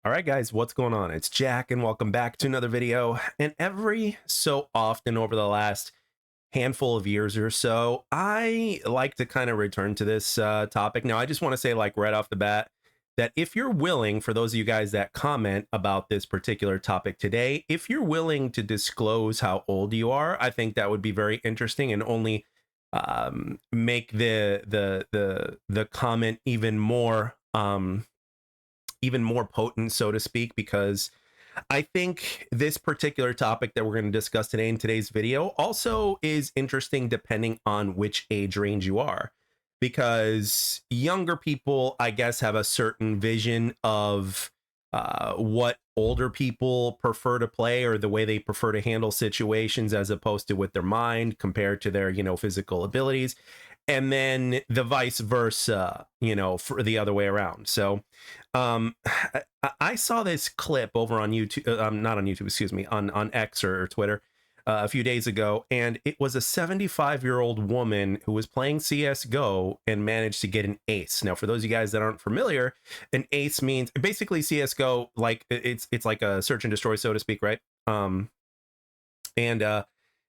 All right, guys, what's going on? It's Jack, and welcome back to another video. And every so often over the last handful of years or so, I like to kind of return to this topic. Now, I just want to say, like, right off the bat, that if you're willing, for those of you guys that comment about this particular topic today, if you're willing to disclose how old you are, I think that would be very interesting and only make the comment even more potent, so to speak, because I think this particular topic that we're going to discuss today in today's video also is interesting depending on which age range you are. Because younger people, I guess, have a certain vision of what older people prefer to play or the way they prefer to handle situations as opposed to with their mind compared to their, physical abilities. And then the vice versa, for the other way around. So I saw this clip over on YouTube, not on YouTube, excuse me, on X or Twitter a few days ago, and it was a 75-year-old woman who was playing CS:GO and managed to get an ace. Now, for those of you guys that aren't familiar, an ace means basically CS:GO, like it's like a search and destroy, so to speak, right? And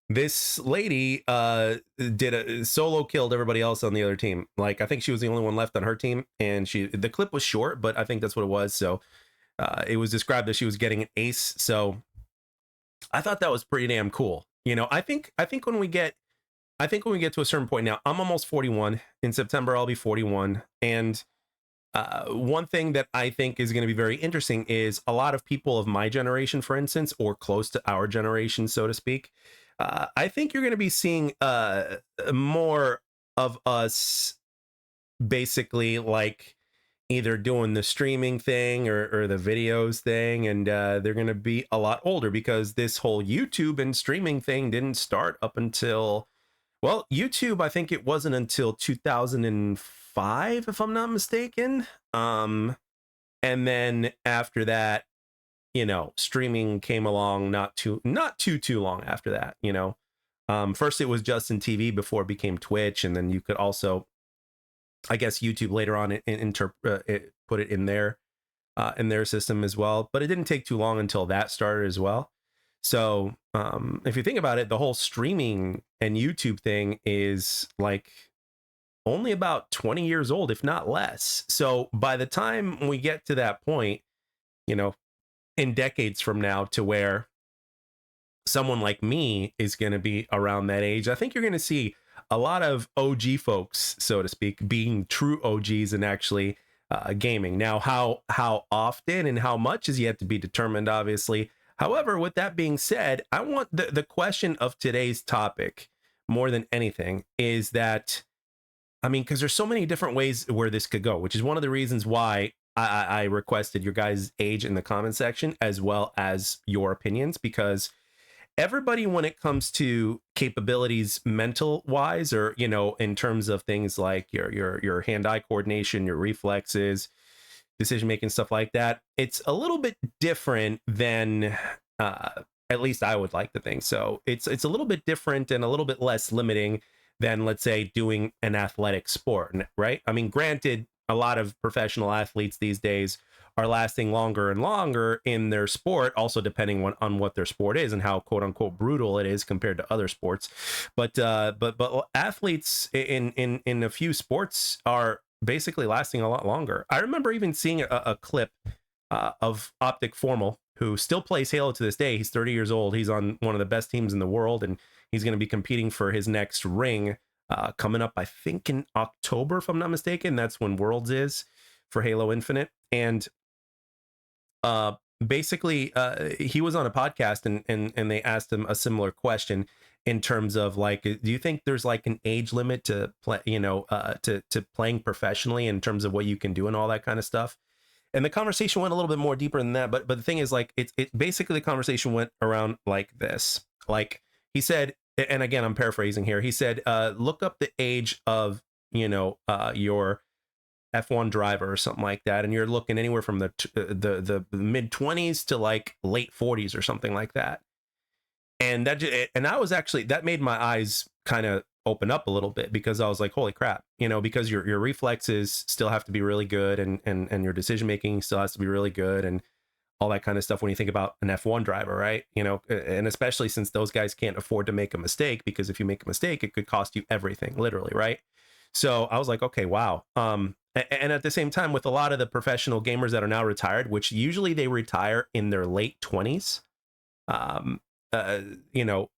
this lady did a solo killed everybody else on the other team. Like, I think she was the only one left on her team, and the clip was short, but I think that's what it was. So it was described as she was getting an ace. So I thought that was pretty damn cool. I think when we get to a certain point now, I'm almost 41. In September, I'll be 41. And one thing that I think is going to be very interesting is a lot of people of my generation, for instance, or close to our generation, so to speak. I think you're going to be seeing more of us basically like either doing the streaming thing or the videos thing, and they're going to be a lot older because this whole YouTube and streaming thing didn't start up until, well, YouTube, I think it wasn't until 2005, if I'm not mistaken. And then after that, streaming came along not too long after that. First it was Justin TV before it became Twitch, and then you could also, I guess, YouTube later on put it in their system as well. But it didn't take too long until that started as well. So if you think about it, the whole streaming and YouTube thing is like only about 20 years old, if not less. So by the time we get to that point, in decades from now, to where someone like me is going to be around that age, I think you're going to see a lot of OG folks, so to speak, being true OGs and actually gaming. Now, how often and how much is yet to be determined, obviously. However, with that being said, I want the question of today's topic more than anything is that, I mean, because there's so many different ways where this could go, which is one of the reasons why I requested your guys' age in the comment section as well as your opinions, because everybody, when it comes to capabilities mental wise, or in terms of things like your hand-eye coordination, your reflexes, decision making, stuff like that, it's a little bit different than at least I would like to think. So it's a little bit different and a little bit less limiting than, let's say, doing an athletic sport, right? I mean, granted, a lot of professional athletes these days are lasting longer and longer in their sport, also depending on what their sport is and how quote unquote brutal it is compared to other sports. But athletes in a few sports are basically lasting a lot longer. I remember even seeing a clip of Optic Formal, who still plays Halo to this day. He's 30 years old. He's on one of the best teams in the world, and he's going to be competing for his next ring coming up, I think, in October, if I'm not mistaken. That's when Worlds is for Halo Infinite. And basically, he was on a podcast, and they asked him a similar question in terms of, like, do you think there's like an age limit to play, to playing professionally in terms of what you can do and all that kind of stuff? And the conversation went a little bit more deeper than that. But the thing is, like, it basically, the conversation went around like this. Like, he said, and again, I'm paraphrasing here. He said, look up the age of, your F1 driver or something like that, and you're looking anywhere from the mid 20s to like late 40s or something like that. And I was actually, that made my eyes kind of open up a little bit, because I was like, holy crap, because your reflexes still have to be really good, and your decision making still has to be really good, and all that kind of stuff when you think about an F1 driver, right? You know, and especially since those guys can't afford to make a mistake, because if you make a mistake, it could cost you everything, literally, right? So I was like, okay, wow. And at the same time, with a lot of the professional gamers that are now retired, which usually they retire in their late 20s, um, you know,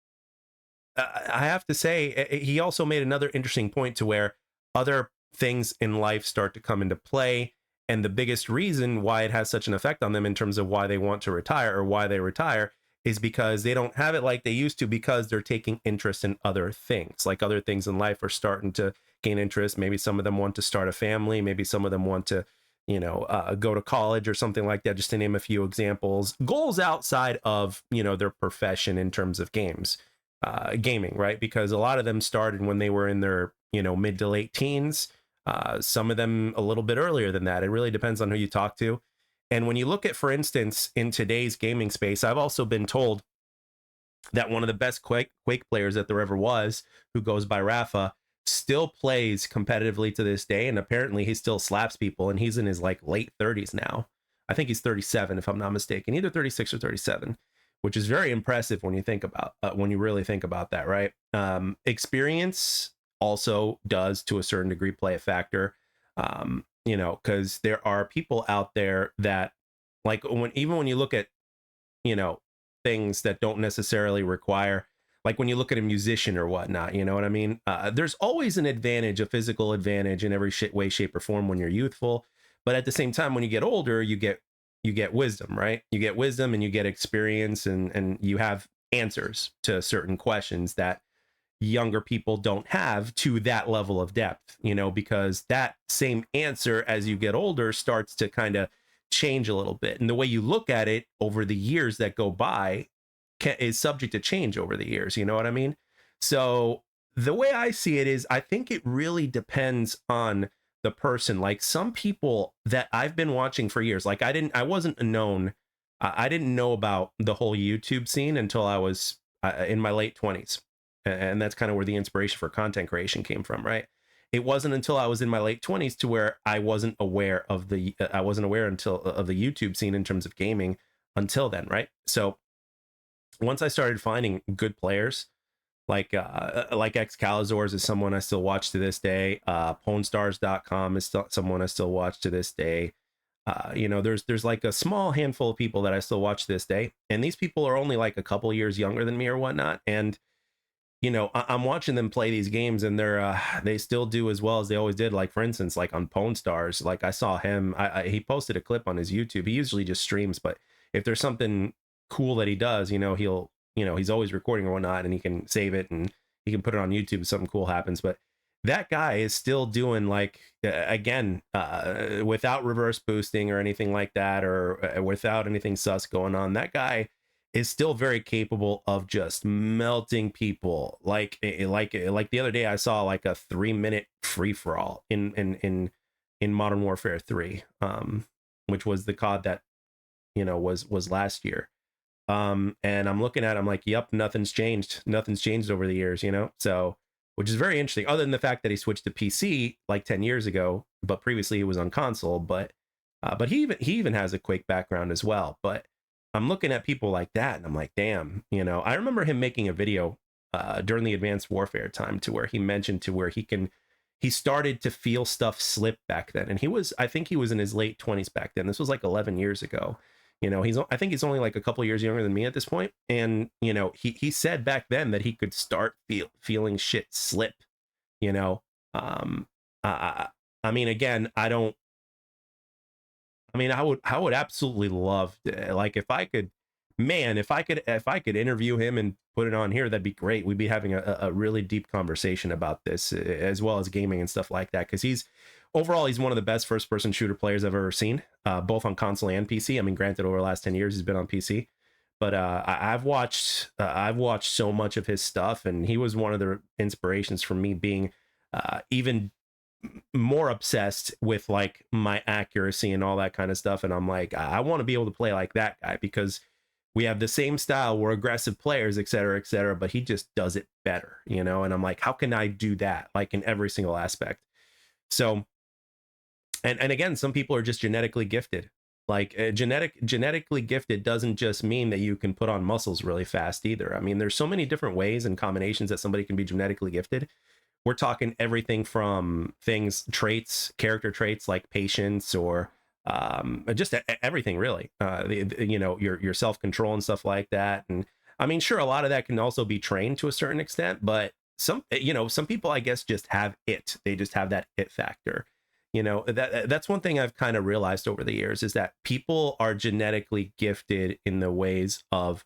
I have to say, he also made another interesting point to where other things in life start to come into play. And the biggest reason why it has such an effect on them in terms of why they want to retire or why they retire is because they don't have it like they used to, because they're taking interest in other things. Like other things in life are starting to gain interest. Maybe some of them want to start a family. Maybe some of them want to, go to college or something like that, just to name a few examples. Goals outside of, their profession in terms of gaming, right? Because a lot of them started when they were in their, mid to late teens. Some of them a little bit earlier than that. It really depends on who you talk to. And when you look at, for instance, in today's gaming space, I've also been told that one of the best Quake players that there ever was, who goes by Rafa, still plays competitively to this day. And apparently he still slaps people, and he's in his like late 30s now. I think he's 37, if I'm not mistaken, either 36 or 37, which is very impressive when you think about, when you really think about that, right? Experience also does, to a certain degree, play a factor. Because there are people out there that, like, even when you look at, things that don't necessarily require, like when you look at a musician or whatnot, you know what I mean? There's always an advantage, a physical advantage in every way, shape, or form when you're youthful. But at the same time, when you get older, you get wisdom, right? You get wisdom and you get experience, and you have answers to certain questions that younger people don't have to that level of depth, because that same answer as you get older starts to kind of change a little bit. And the way you look at it over the years that go by is subject to change over the years. You know what I mean? So the way I see it is, I think it really depends on the person. Like some people that I've been watching for years, like I didn't know about the whole YouTube scene until I was in my late 20s. And that's kind of where the inspiration for content creation came from, right? It wasn't until I was in my late 20s to where I wasn't aware of the until of the YouTube scene in terms of gaming until then, right? So once I started finding good players, like Excalizors is someone I still watch to this day. PwnStars.com is still someone I still watch to this day. There's like a small handful of people that I still watch to this day, and these people are only like a couple years younger than me or whatnot. And I'm watching them play these games, and they still do as well as they always did. Like, for instance, like on PwnStars, like I saw him, he posted a clip on his YouTube. He usually just streams, but if there's something cool that he does, he's always recording or whatnot, and he can save it and he can put it on YouTube if something cool happens. But that guy is still doing, like, without reverse boosting or anything like that, or without anything sus going on. That guy is still very capable of just melting people. Like the other day, I saw like a 3-minute free for all in Modern Warfare 3, which was the COD that was last year. And I'm looking at it, I'm like, yep, nothing's changed over the years, so, which is very interesting, other than the fact that he switched to PC like 10 years ago, but previously he was on console. But he even has a Quake background as well. But I'm looking at people like that, and I'm like, damn, I remember him making a video during the Advanced Warfare time, to where he mentioned to where he started to feel stuff slip back then. And I think he was in his late 20s back then. This was like 11 years ago. I think he's only like a couple years younger than me at this point. And, he said back then that he could start feeling shit slip, I mean, again, I would absolutely love to, like, if I could interview him and put it on here, that'd be great. We'd be having a really deep conversation about this, as well as gaming and stuff like that. Cause he's one of the best first person shooter players I've ever seen, both on console and PC. I mean, granted, over the last 10 years, he's been on PC, but I've watched so much of his stuff, and he was one of the inspirations for me being even more obsessed with like my accuracy and all that kind of stuff. And I'm like, I want to be able to play like that guy, because we have the same style, we're aggressive players, et cetera, but he just does it better, and I'm like, how can I do that, like, in every single aspect? So, and again, some people are just genetically gifted, Like genetically gifted doesn't just mean that you can put on muscles really fast either. I mean, there's so many different ways and combinations that somebody can be genetically gifted. We're talking everything from things, traits, character traits like patience, or just everything really. You know, your self control and stuff like that. And I mean, sure, a lot of that can also be trained to a certain extent, but some people, I guess, just have it. They just have that it factor. You know, that's one thing I've kind of realized over the years is that people are genetically gifted in the ways of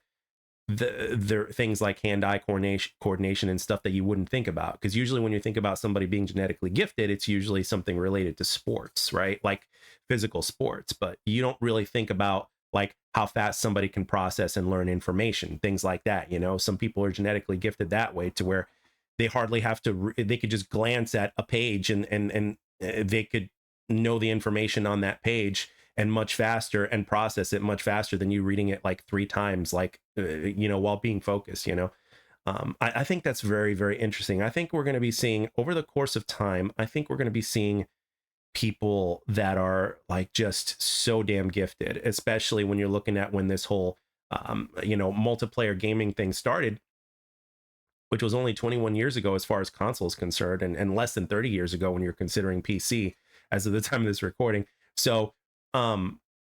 their things like hand-eye coordination and stuff that you wouldn't think about, because usually when you think about somebody being genetically gifted, it's usually something related to sports, right? Like physical sports, but you don't really think about like how fast somebody can process and learn information, things like that. You know, some people are genetically gifted that way to where they hardly have to they could just glance at a page and they could know the information on that page and much faster and process it much faster than you reading it like 3 times, like, you know, while being focused, you know. I think that's very, very interesting. I think we're going to be seeing over the course of time, I think we're going to be seeing people that are like just so damn gifted, especially when you're looking at when this whole, you know, multiplayer gaming thing started, which was only 21 years ago as far as consoles concerned, and less than 30 years ago when you're considering PC as of the time of this recording. So,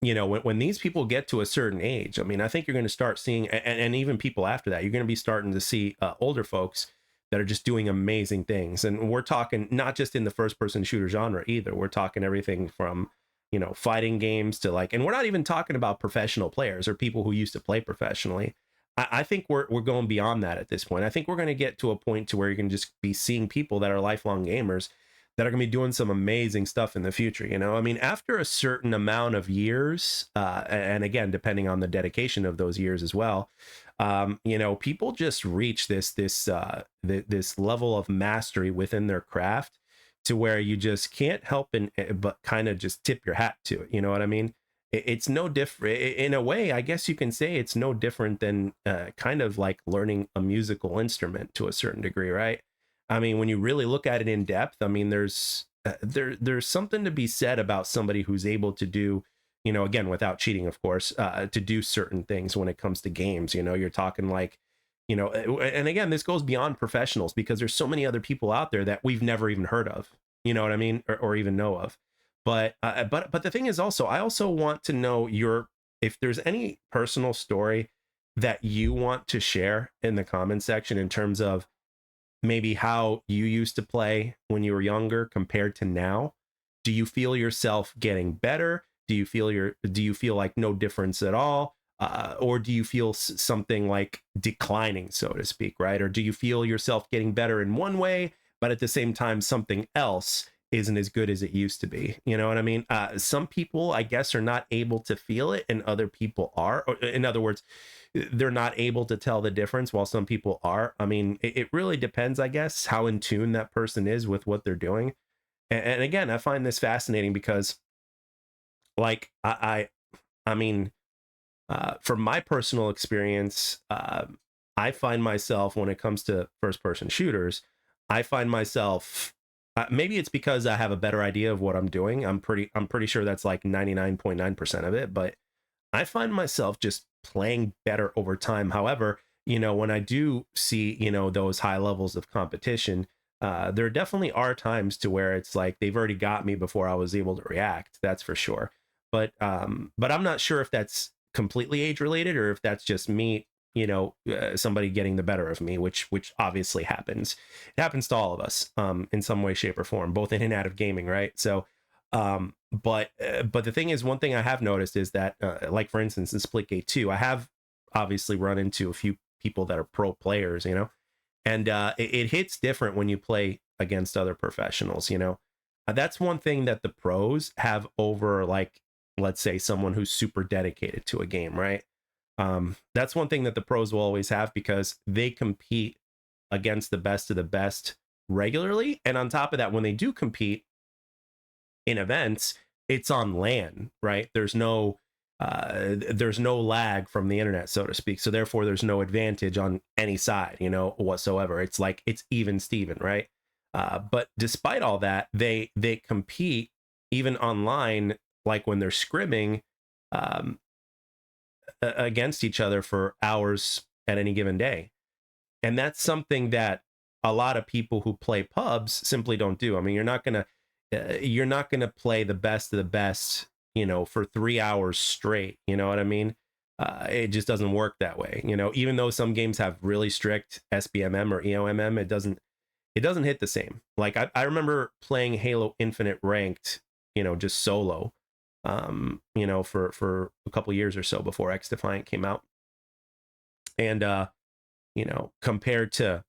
you know, when these people get to a certain age, I mean, I think you're going to start seeing, and even people after that, you're going to be starting to see older folks that are just doing amazing things. And we're talking not just in the first person shooter genre either. We're talking everything from, you know, fighting games to like, and we're not even talking about professional players or people who used to play professionally. I think we're going beyond that at this point. I think we're going to get to a point to where you can just be seeing people that are lifelong gamers that are going to be doing some amazing stuff in the future. You know, I mean, after a certain amount of years, and again, depending on the dedication of those years as well, you know, people just reach this level of mastery within their craft to where you just can't help but kind of just tip your hat to it. You know what I mean? It's no different in a way. I guess you can say it's no different than kind of like learning a musical instrument to a certain degree, right? I mean, when you really look at it in depth, I mean, there's something to be said about somebody who's able to do, you know, again, without cheating, of course, to do certain things when it comes to games. You know, you're talking like, you know, and again, this goes beyond professionals because there's so many other people out there that we've never even heard of. You know what I mean, or even know of. But the thing is also, I also want to know if there's any personal story that you want to share in the comment section in terms of maybe how you used to play when you were younger compared to now. Do you feel yourself getting better? Do you feel like no difference at all? Or do you feel something like declining, so to speak, right? Or do you feel yourself getting better in one way, but at the same time, something else isn't as good as it used to be? You know what I mean? Some people, I guess, are not able to feel it, and other people are. Or, in other words, they're not able to tell the difference, while some people are. I mean, it really depends, I guess, how in tune that person is with what they're doing. And again, I find this fascinating because, like, I mean, from my personal experience, I find myself when it comes to first person shooters, I find myself maybe it's because I have a better idea of what I'm doing. I'm pretty sure that's like 99.9% of it, but I find myself just playing better over time. However, you know, when I do see, you know, those high levels of competition, there definitely are times to where it's like they've already got me before I was able to react. That's for sure. But I'm not sure if that's completely age related or if that's just me, you know, somebody getting the better of me, which obviously happens. It happens to all of us, in some way, shape, or form, both in and out of gaming, right? So, but the thing is, one thing I have noticed is that, like for instance, in Splitgate 2, I have obviously run into a few people that are pro players, you know, and it hits different when you play against other professionals, you know. That's one thing that the pros have over, like, let's say someone who's super dedicated to a game, right? That's one thing that the pros will always have because they compete against the best of the best regularly, and on top of that, when they do compete in events, it's on LAN, right? There's no lag from the internet, so to speak. So therefore, there's no advantage on any side, you know, whatsoever. It's like it's even Steven, right? But despite all that, they compete even online, like when they're scrimming. um, against each other for hours at any given day. And that's something that a lot of people who play pubs simply don't do. I mean, you're not going to play the best of the best, for 3 hours straight. You know what I mean? It just doesn't work that way. Even though some games have really strict SBMM or EOMM, it doesn't hit the same. Like I remember playing Halo Infinite ranked, just solo, for a couple years or so before X Defiant came out. And compared to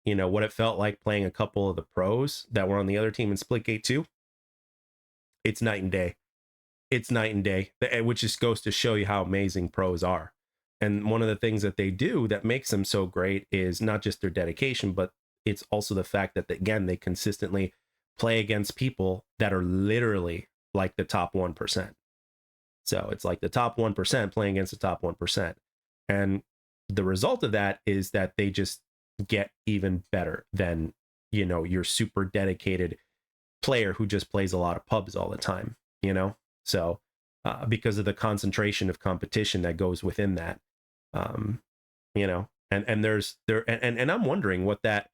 what it felt like playing a couple of the pros that were on the other team in Splitgate 2, it's night and day. It's night and day, which just goes to show you how amazing pros are. And one of the things that they do that makes them so great is not just their dedication, but it's also the fact that, again, they consistently play against people that are literally like the top 1%. So it's like the top 1% playing against the top 1%. And the result of that is that they just get even better than, your super dedicated player who just plays a lot of pubs all the time, So because of the concentration of competition that goes within that, and I'm wondering what that,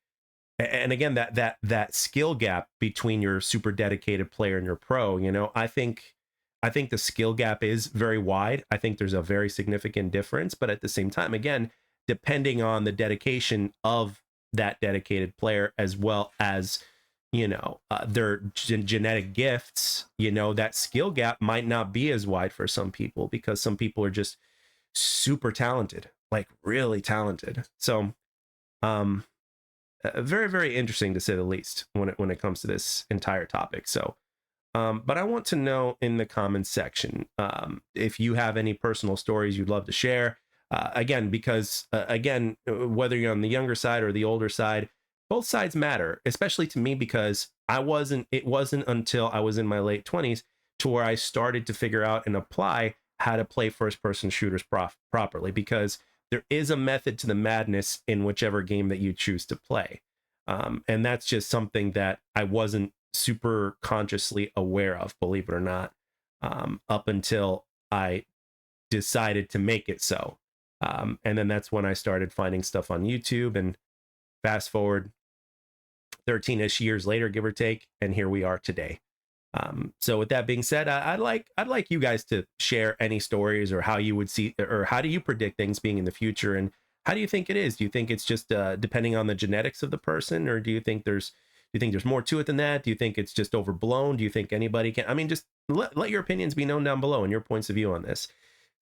and again, that skill gap between your super dedicated player and your pro, I think the skill gap is very wide. I think there's a very significant difference, but at the same time, again, depending on the dedication of that dedicated player, as well as, their genetic gifts, that skill gap might not be as wide for some people, because some people are just super talented, like really talented. So, very, very interesting to say the least when it comes to this entire topic. So, but I want to know in the comments section if you have any personal stories you'd love to share. Again, because whether you're on the younger side or the older side, both sides matter, especially to me, because it wasn't until I was in my late 20s to where I started to figure out and apply how to play first person shooters properly, because there is a method to the madness in whichever game that you choose to play. And that's just something that I wasn't super consciously aware of, believe it or not, up until I decided to make it so. And then that's when I started finding stuff on YouTube, and fast forward 13-ish years later, give or take, and here we are today. So with that being said, I'd like you guys to share any stories, or how you would see, or how do you predict things being in the future, and how do you think it is? Do you think it's just depending on the genetics of the person, or do you think there's more to it than that? Do you think it's just overblown? Do you think anybody can? I mean, just let your opinions be known down below and your points of view on this.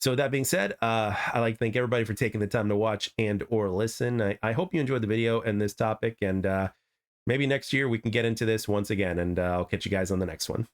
So with that being said, I'd like to thank everybody for taking the time to watch and or listen. I hope you enjoyed the video and this topic, and maybe next year we can get into this once again, and I'll catch you guys on the next one.